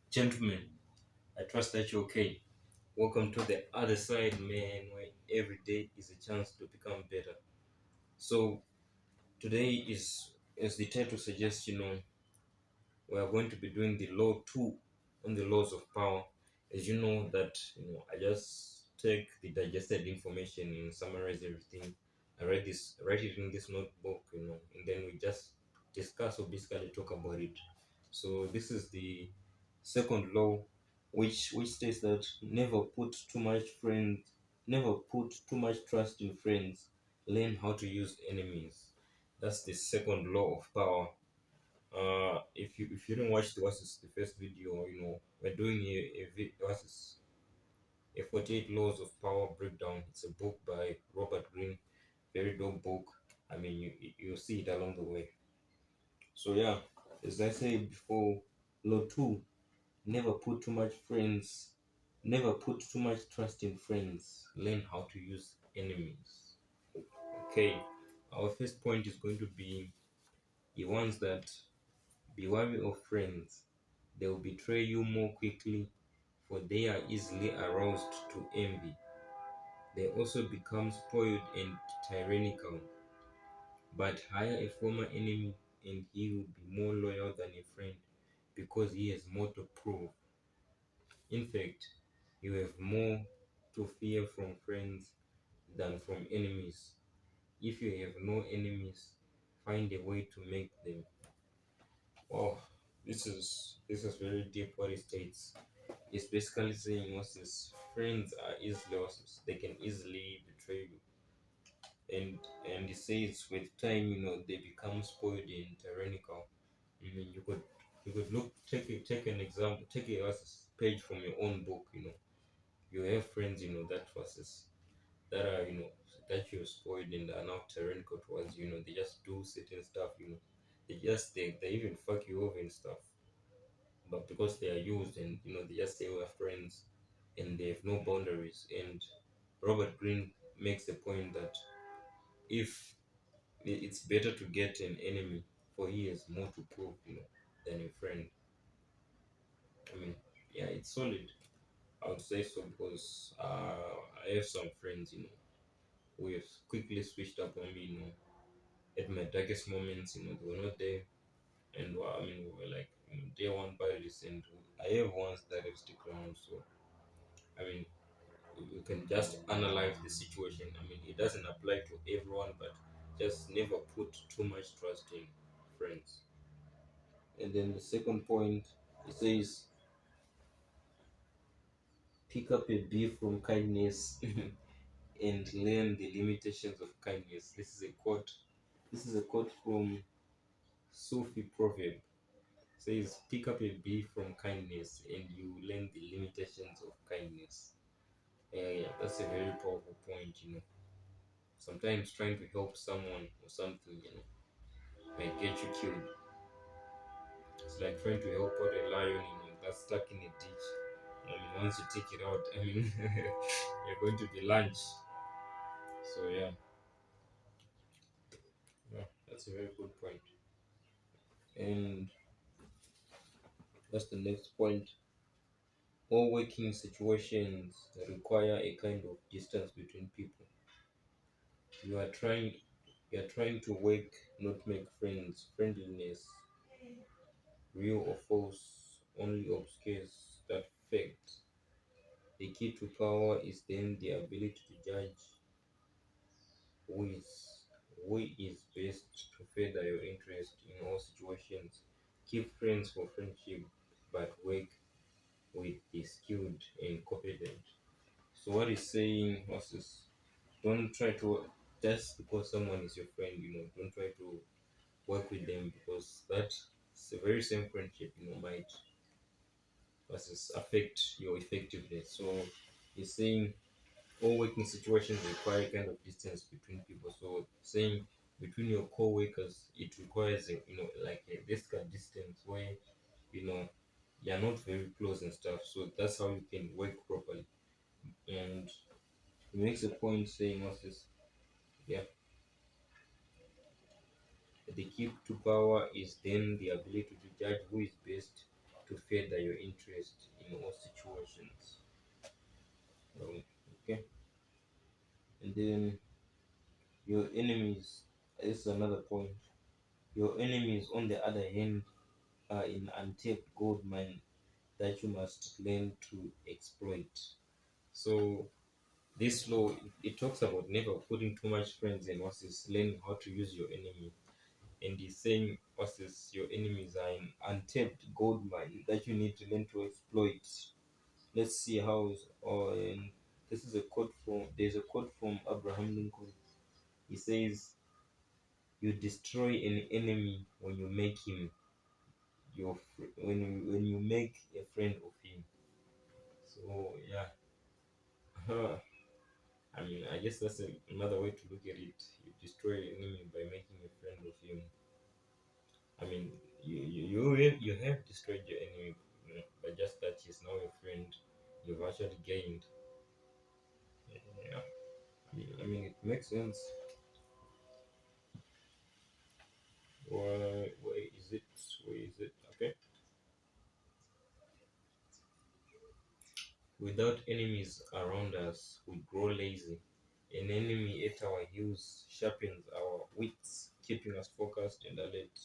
Gentlemen, I trust that you're okay. Welcome to the other side, man, where every day is a chance to become better. So today as the title suggests, we are going to be doing the law two on the laws of power. As you know that I just take the digested information and summarize everything. I write it in this notebook, and then we just discuss or basically talk about it. So this is the second law, which states that never put too much trust in friends. Learn how to use enemies. That's the second law of power. If you didn't watch the first video, we're doing what's this, a 48 laws of power breakdown. It's a book by Robert Greene, very dope book. I mean, you'll see it along the way. So yeah, as I said before, law two: never put too much friends, never put too much trust in friends. Learn how to use enemies. Okay, our first point is going to be the ones that be wary of friends. They will betray you more quickly, for they are easily aroused to envy. They also become spoiled and tyrannical. But hire a former enemy, and he will be more loyal than a friend because he has more to prove. In fact, you have more to fear from friends than from enemies. If you have no enemies, find a way to make them. Wow, this is very deep what it states. It's basically saying Moses, friends are easily losses. They can easily betray you. And it says with time, they become spoiled and tyrannical. I mean, you could take an example, take a page from your own book. You have friends, that are that you're spoiled and are now tyrannical towards they just do certain stuff. They even fuck you over and stuff, but because they are used and they just say we're friends and they have no boundaries. And Robert Greene makes the point that if it's better to get an enemy, for he has more to prove than a friend. I mean, yeah, it's solid. I would say so because I have some friends who have quickly switched up on me at my darkest moments. They were not there, and I mean we were like day one buddies, and I have ones that have stick around. So I mean, you can just analyze the situation. I mean, it doesn't apply to everyone, but just never put too much trust in friends. And then the second point, it says, pick up a bee from kindness and learn the limitations of kindness. This is a quote. This is a quote from Sufi proverb. It says, pick up a bee from kindness and you learn the limitations of kindness. Yeah, that's a very powerful point. Sometimes trying to help someone or something, might get you killed. It's like trying to help out a lion, that's stuck in a ditch. I mean, once you take it out, I mean, you're going to be lunch. So yeah, that's a very good point. And what's the next point? All working situations require a kind of distance between people. You are trying, you are trying to work, not make friends. Friendliness, real or false, only obscures that fact. The key to power is then the ability to judge who is who is best to further your interest in all situations. Keep friends for friendship, but work with the skilled and competent. So what he's saying was this: don't try to just because someone is your friend, don't try to work with them because that's the very same friendship, might versus affect your effectiveness. So he's saying all working situations require a kind of distance between people. So saying between your co-workers, it requires like a this kind of distance where you know you're not very close and stuff. So that's how you can work properly. And he makes a point saying what's this? Yeah, the key to power is then the ability to judge who is best to further your interest then your enemies, this is another point. Your enemies, on the other hand, are in untapped gold mine that you must learn to exploit. So this law it talks about never putting too much friends in versus learning how to use your enemy. And he's saying versus your enemies are an untapped gold mine that you need to learn to exploit. Let's see how and this is a quote from there's a quote from Abraham Lincoln. He says, "You destroy an enemy when you make him when you make a friend of him." So yeah, I mean, I guess that's another way to look at it. You destroy an enemy by making a friend of him. I mean, you have destroyed your enemy, but just that he's now your friend. You've actually gained. Yeah, I mean, it makes sense. Why is it? Why is it? Okay. Without enemies around us, we grow lazy. An enemy at our heels sharpens our wits, keeping us focused and alert.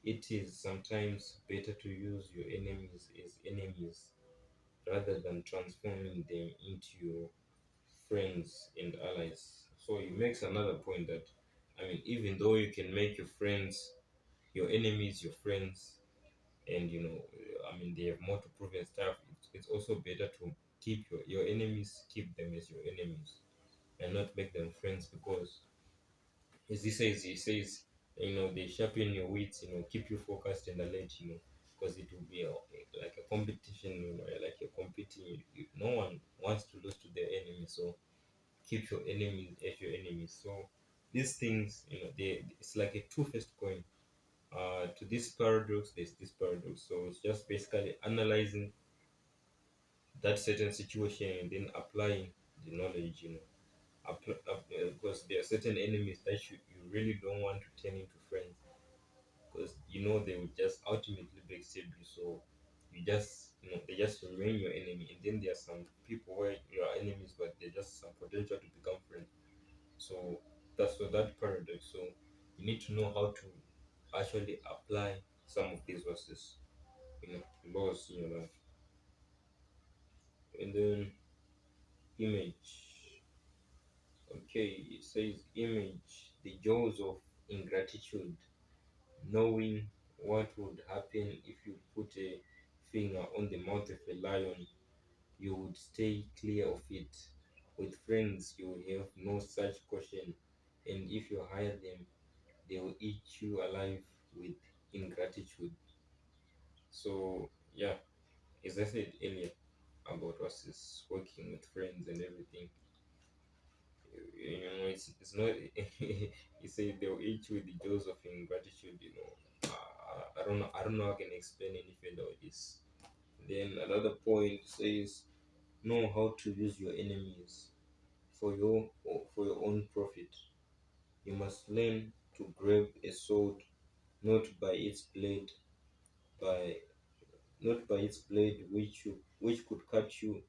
It is sometimes better to use your enemies as enemies rather than transforming them into your friends and allies. So he makes another point that, I mean, even though you can make your friends your enemies your friends, and I mean, they have more to prove and stuff, it's also better to keep your enemies, keep them as your enemies and not make them friends, because as he says, they sharpen your wits, keep you focused and alert, because it will be like a competition, like you're competing. No one wants to lose to their enemy, so keep your enemies as your enemies. So these things, it's like a two-faced coin. To this paradox, there's this paradox. So it's just basically analyzing that certain situation and then applying the knowledge, because there are certain enemies that you really don't want to turn into friends, because they will just ultimately backstab you. So you just, they just remain your enemy. And then there are some people where you are enemies, but they're just some potential to become friends. So that's for that paradox. So you need to know how to actually apply some of these verses, laws in your life. And then image. Okay, it says image, the jaws of ingratitude, knowing what would happen if you put a finger on the mouth of a lion, you would stay clear of it. With friends, you will have no such caution, and if you hire them, they will eat you alive with ingratitude. So, yeah, as I said earlier about us is working with friends and everything, it's not. You say they'll eat you with the jaws of ingratitude. I don't know how I can explain any further with this. Then another point says, know how to use your enemies for your own profit. You must learn to grab a sword not by its blade, by not by its blade which could cut you,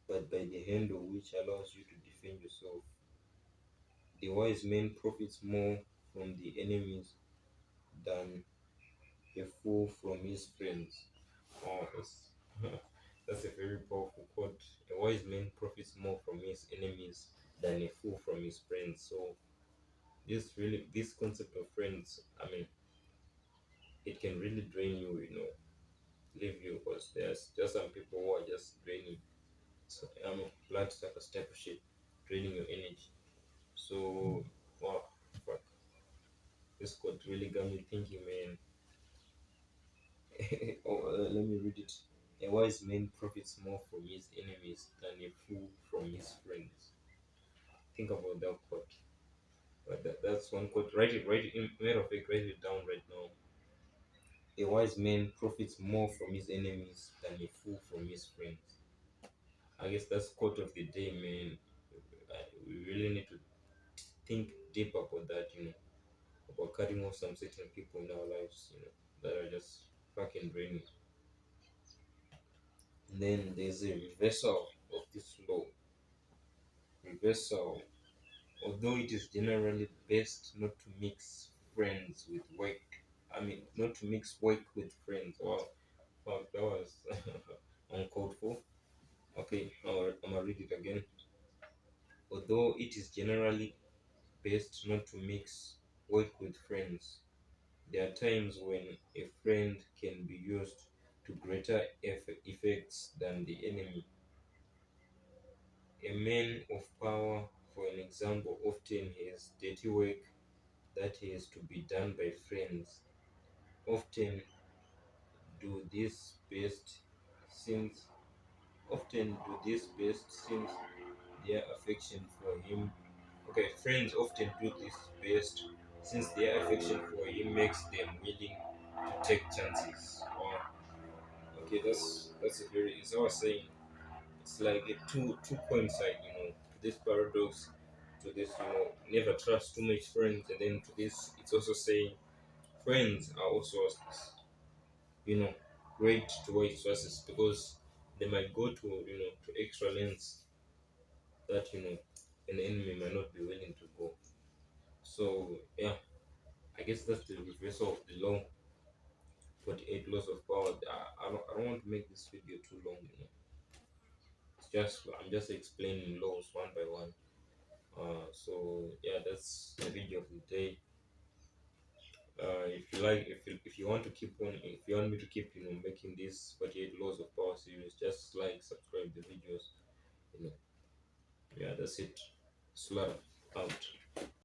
but by the handle which allows you to defend yourself. The wise man profits more from the enemies than a fool from his friends. Oh, that's a very powerful quote. A wise man profits more from his enemies than a fool from his friends. So this concept of friends, I mean, it can really drain you, leave you, because there's just some people who are just draining. So I'm blood suckers type of shit, draining your energy. So wow, fuck. This quote really got me thinking, man. Let me read it. A wise man profits more from his enemies than a fool from his friends. Think about that quote. But that's one quote. Write it in matter of fact, write it down right now. A wise man profits more from his enemies than a fool from his friends. I guess that's quote of the day, man. We really need to think deep about that, about cutting off some certain people in our lives, that are just fucking draining. And then there's a reversal of this law. Reversal. Although it is generally best not to mix friends with work. I mean, not to mix work with friends. Wow, fuck, that was uncalled for. Okay, I'm gonna read it again. Although it is generally best not to mix work with friends, there are times when a friend can be used to greater effects than the enemy. A man of power, for an example, often has dirty work that has to be done by friends. Often do this best since often do this best since their affection for him. Okay, friends often do this best since their affection for him makes them willing to take chances. Or okay, that's a very, as I was saying, it's like a two point side, to this paradox, to this, never trust too much friends, and then to this, it's also saying friends are also, you know, great towards sources because they might go to, to extra lengths that, an enemy might not be willing to go. So yeah, I guess that's the reversal of the law. 48 laws of power. I don't want to make this video too long. It's just I'm just explaining laws one by one. So yeah, that's the video of the day. If you like, if you want to keep on, if you want me to keep, making this 48 laws of power series, just like, subscribe the videos. You know, yeah, that's it. Slap out.